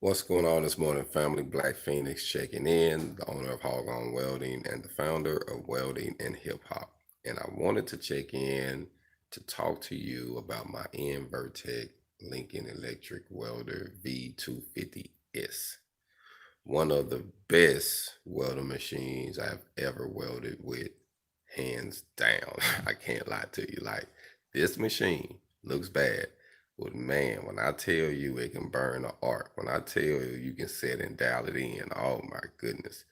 What's going on this morning, family? Black Feniks checking in, the owner of HogOn Welding and the founder of Welding and Hip Hop. And I wanted to check in to talk to you about my Invertec Lincoln Electric Welder V250-S. One of the best welding machines I've ever welded with, hands down. I can't lie to you. Like, this machine looks bad, but man, when I tell you it can burn the arc, when I tell you you can set and dial it in, oh my goodness,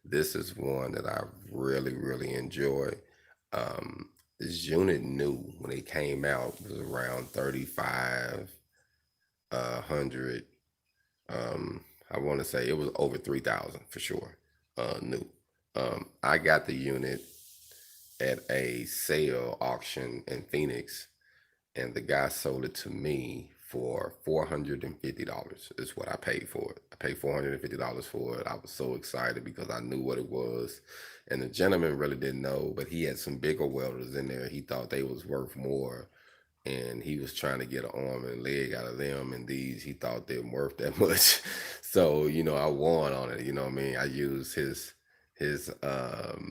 this is one that I really enjoy. This unit new when it came out was around 3,500. I want to say it was over 3,000 for sure. New. I got the unit at a sale auction in Phoenix, and the guy sold it to me for $450 is what I paid for it. I paid $450 for it. I was so excited because I knew what it was. And the gentleman really didn't know, but he had some bigger welders in there. He thought they was worth more. And he was trying to get an arm and leg out of them, and these he thought they weren't worth that much. So, I won on it. You know what I mean? I used his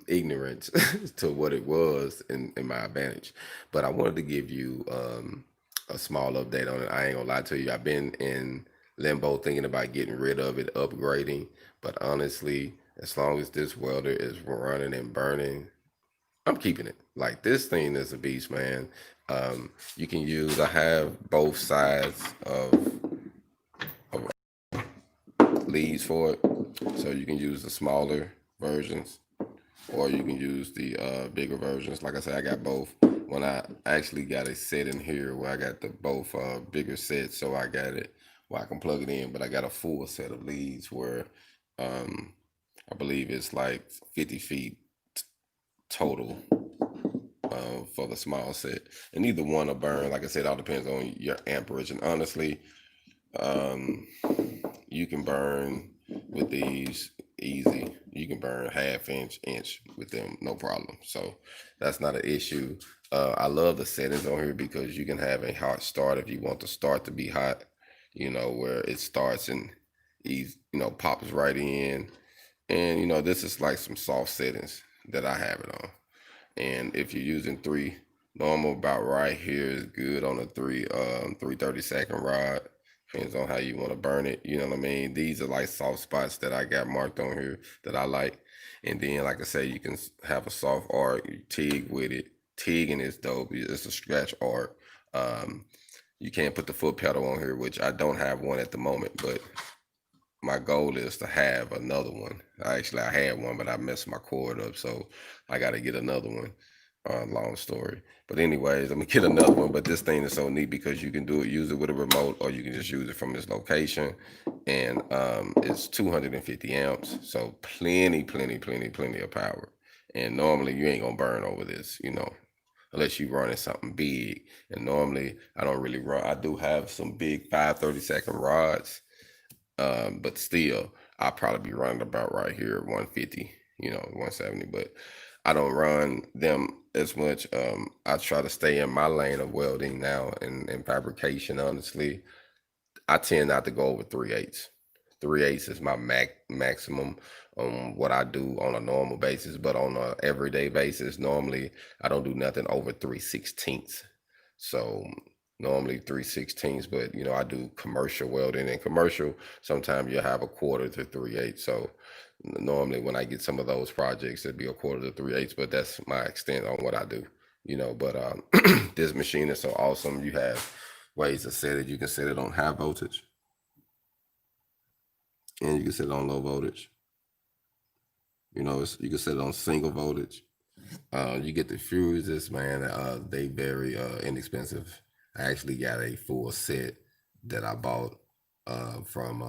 ignorance to what it was in my advantage. But I wanted to give you a small update on it. I ain't gonna lie to you. I've been in limbo thinking about getting rid of it, upgrading. But honestly, as long as this welder is running and burning, I'm keeping it. Like, this thing is a beast, man. You can use. I have both sides of leads for it, so you can use the smaller versions, or you can use the bigger versions. Like I said, I got both. When I actually got a set in here where I got the both bigger sets, so I got it where I can plug it in. But I got a full set of leads where I believe it's like 50 feet total for the small set, and either one will burn. Like I said, it all depends on your amperage. And honestly, you can burn with these easy. You can burn half inch with them, no problem. So that's not an issue. I love the settings on here because you can have a hot start if you want the start to be hot. Where it starts and pops right in. And this is like some soft settings that I have it on. And if you're using three, normal about right here is good on a 332nd rod. Depends on how you want to burn it. You know what I mean? These are like soft spots that I got marked on here that I like. And then, like I say, you can have a soft arc, you TIG with it. TIGging is dope. It's a scratch arc. You can't put the foot pedal on here, which I don't have one at the moment, but my goal is to have another one. I had one, but I messed my cord up, so I got to get another one. Long story, but anyways, I'm gonna get another one. But this thing is so neat because you can use it with a remote, or you can just use it from this location, and it's 250 amps, so plenty of power. And normally you ain't gonna burn over this, unless you running something big. And normally I don't really run. I do have some big 532nd rods. But still, I'll probably be running about right here at 150, 170. But I don't run them as much. I try to stay in my lane of welding now and fabrication. Honestly, I tend not to go over 3/8. 3/8 is my maximum on what I do on a normal basis. But on a everyday basis, normally I don't do nothing over 3/16. So normally 3/16, but I do commercial welding, and commercial sometimes you have a quarter to 3/8. So normally when I get some of those projects, it'd be a quarter to 3/8, but that's my extent on what I do. But this machine is so awesome. You have ways to set it. You can set it on high voltage, and you can set it on low voltage. You can set it on single voltage. You get the fuses, man. They very inexpensive. I actually got a full set that I bought from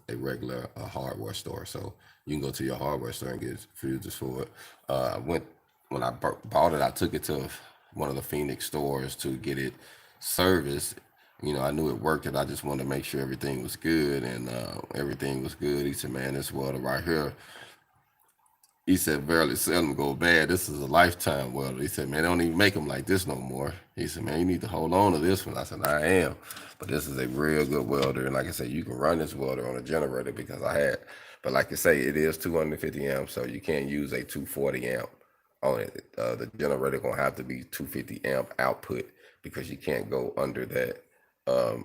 a regular hardware store. So you can go to your hardware store and get fuses for it. When I bought it, I took it to one of the Feniks stores to get it serviced. I knew it worked, and I just wanted to make sure everything was good, and everything was good. He said, "Man, this welder right here, He said, "Barely seldom go bad. This is a lifetime welder." He said, "Man, they don't even make them like this no more." He said, "Man, you need to hold on to this one." I said, "I am," but this is a real good welder, and like I said, you can run this welder on a generator because I had. But like I say, it is 250 amps, so you can't use a 240 amp on it. The generator gonna have to be 250 amp output because you can't go under that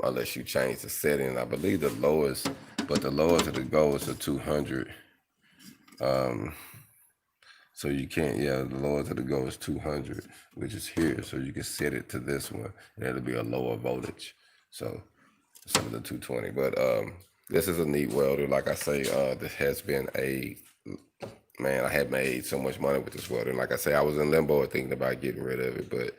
unless you change the setting. I believe the lowest it'll go is a 200. Um, so you can't, yeah, the lowest it'll go is 200, which is here. So you can set it to this one, and it'll be a lower voltage. So some of the 220. But this is a neat welder. Like I say, this has been a man. I had made so much money with this welder. And like I say, I was in limbo thinking about getting rid of it, but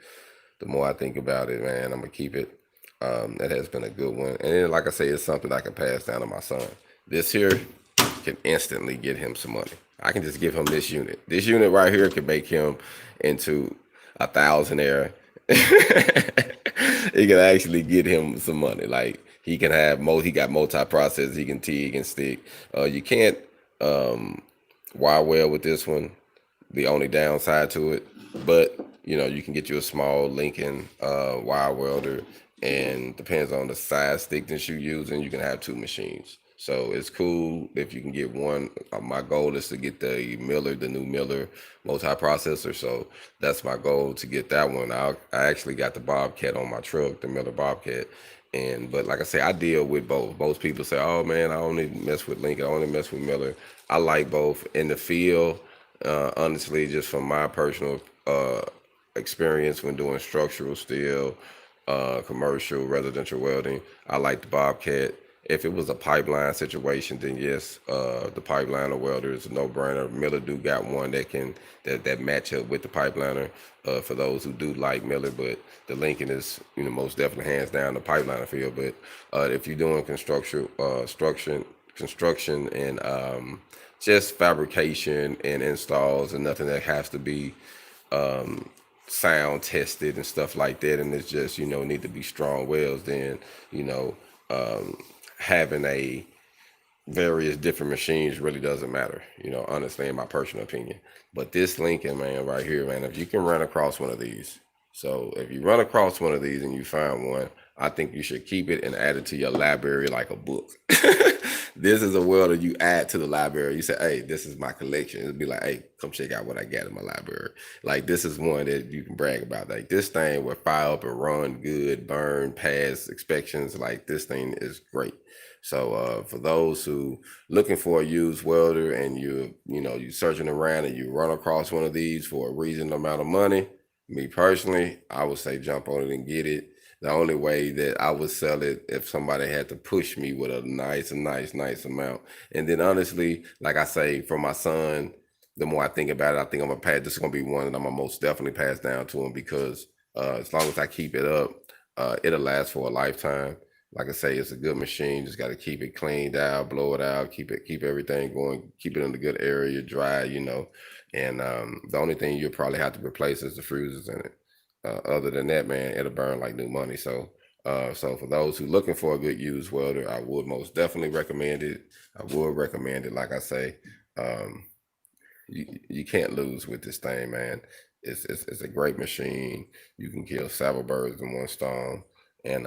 the more I think about it, man, I'm gonna keep it. That has been a good one. And then, like I say, it's something I can pass down to my son. This here can instantly get him some money. I can just give him this unit. This unit right here can make him into a thousandaire. It can actually get him some money. Like he can have he got multi-process. He can TIG and stick. You can't wire weld with this one. The only downside to it, but you can get you a small Lincoln wire welder, and depends on the size thickness you use, and you can have two machines. So it's cool if you can get one. My goal is to get the new Miller multi-processor. So that's my goal, to get that one. I actually got the Bobcat on my truck, the Miller Bobcat. But like I say, I deal with both. Most people say, "Oh man, I only mess with Lincoln. I only mess with Miller." I like both in the field. Honestly, just from my personal experience when doing structural steel, commercial, residential welding, I like the Bobcat. If it was a pipeline situation, then yes, the pipeliner welder is a no-brainer. Miller do got one that match up with the pipeliner for those who do like Miller, but the Lincoln is most definitely hands down the pipeliner field. But if you're doing construction and just fabrication and installs, and nothing that has to be sound tested and stuff like that, and it's just need to be strong welds, then having a various different machines really doesn't matter, honestly, in my personal opinion. But this Lincoln, man, right here, man, if you can run across one of these, so if you run across one of these and you find one, I think you should keep it and add it to your library like a book. This is a welder you add to the library. You say, "Hey, this is my collection." It'll be like, "Hey, come check out what I got in my library." Like, this is one that you can brag about. Like, this thing will fire up and run good, burn, pass inspections. Like, this thing is great. So for those who looking for a used welder, and you searching around and you run across one of these for a reasonable amount of money, me personally, I would say jump on it and get it. The only way that I would sell it, if somebody had to push me with a nice amount. And then honestly, like I say, for my son, the more I think about it, I think I'm gonna pass. This is gonna be one that I'm gonna most definitely pass down to him, because as long as I keep it up, it'll last for a lifetime. Like I say, it's a good machine. Just got to keep it cleaned out, blow it out, keep everything going, keep it in a good area, dry, And the only thing you'll probably have to replace is the fuses in it. Other than that, man, it'll burn like new money. So for those who looking for a good used welder, I would most definitely recommend it. I would recommend it. Like I say, um, you can't lose with this thing, man. It's a great machine. You can kill several birds in one stone. And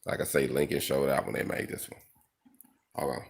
like I say, Lincoln showed out when they made this one. All right.